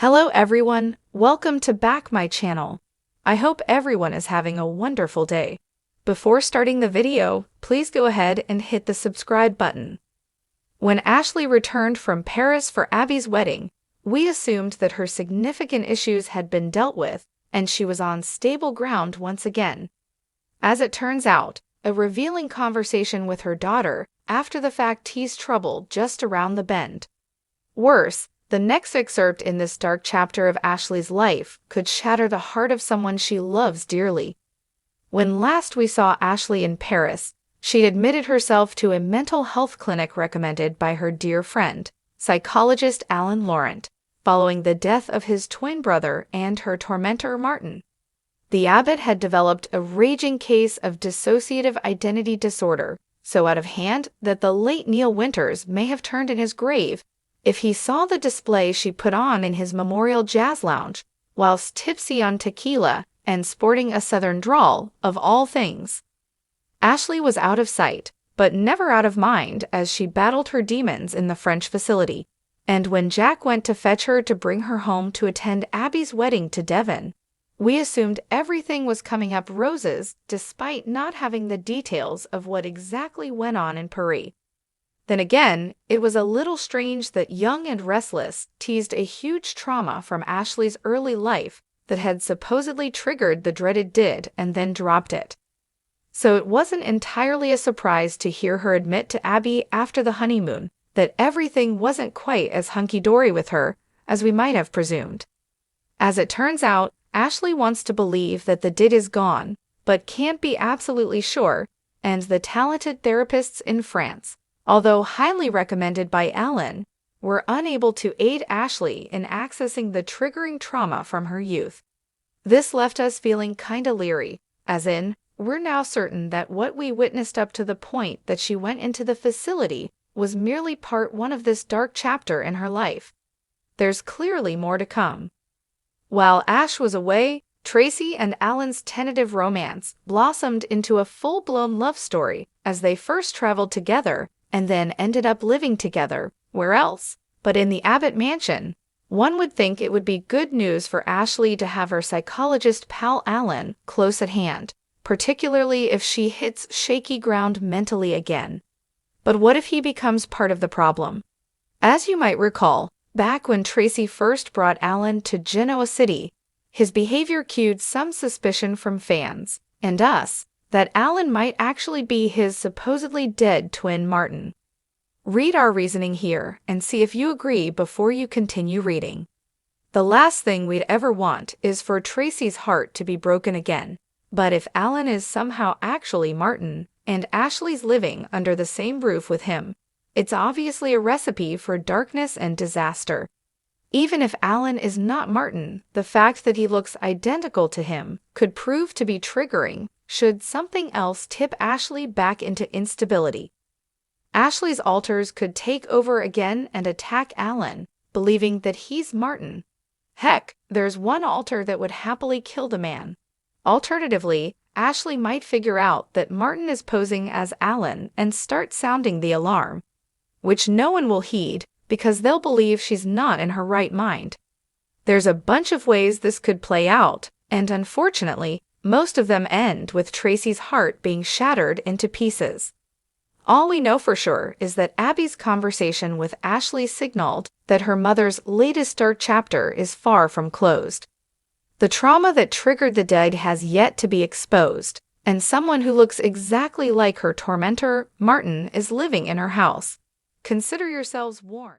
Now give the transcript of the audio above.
Hello everyone, welcome to back my channel. I hope everyone is having a wonderful day. Before starting the video, please go ahead and hit the subscribe button. When Ashley returned from Paris for Abby's wedding, we assumed that her significant issues had been dealt with and she was on stable ground once again. As it turns out, a revealing conversation with her daughter after the fact teased trouble just around the bend. Worse, the next excerpt in this dark chapter of Ashley's life could shatter the heart of someone she loves dearly. When last we saw Ashley in Paris, she admitted herself to a mental health clinic recommended by her dear friend, psychologist Alan Laurent, following the death of his twin brother and her tormentor Martin. The abbot had developed a raging case of dissociative identity disorder, so out of hand that the late Neil Winters may have turned in his grave if he saw the display she put on in his memorial jazz lounge, whilst tipsy on tequila and sporting a southern drawl, of all things. Ashley was out of sight, but never out of mind as she battled her demons in the French facility, and when Jack went to fetch her to bring her home to attend Abby's wedding to Devon, we assumed everything was coming up roses despite not having the details of what exactly went on in Paris. Then again, it was a little strange that Young and Restless teased a huge trauma from Ashley's early life that had supposedly triggered the dreaded did and then dropped it. So it wasn't entirely a surprise to hear her admit to Abby after the honeymoon that everything wasn't quite as hunky-dory with her as we might have presumed. As it turns out, Ashley wants to believe that the did is gone, but can't be absolutely sure, and the talented therapists in France, although highly recommended by Alan, were unable to aid Ashley in accessing the triggering trauma from her youth. This left us feeling kinda leery, as in, we're now certain that what we witnessed up to the point that she went into the facility was merely part one of this dark chapter in her life. There's clearly more to come. While Ash was away, Tracy and Alan's tentative romance blossomed into a full-blown love story as they first traveled together and then ended up living together. Where else but in the Abbott mansion? One would think it would be good news for Ashley to have her psychologist pal Alan close at hand, particularly if she hits shaky ground mentally again. But what if he becomes part of the problem? As you might recall, back when Tracy first brought Alan to Genoa City, his behavior cued some suspicion from fans, and us, that Alan might actually be his supposedly dead twin Martin. Read our reasoning here and see if you agree before you continue reading. The last thing we'd ever want is for Tracy's heart to be broken again, but if Alan is somehow actually Martin, and Ashley's living under the same roof with him, it's obviously a recipe for darkness and disaster. Even if Alan is not Martin, the fact that he looks identical to him could prove to be triggering should something else tip Ashley back into instability. Ashley's alters could take over again and attack Alan, believing that he's Martin. Heck, there's one alter that would happily kill the man. Alternatively, Ashley might figure out that Martin is posing as Alan and start sounding the alarm, which no one will heed because they'll believe she's not in her right mind. There's a bunch of ways this could play out, and unfortunately, most of them end with Tracy's heart being shattered into pieces. All we know for sure is that Abby's conversation with Ashley signaled that her mother's latest dark chapter is far from closed. The trauma that triggered the dead has yet to be exposed, and someone who looks exactly like her tormentor, Martin, is living in her house. Consider yourselves warned.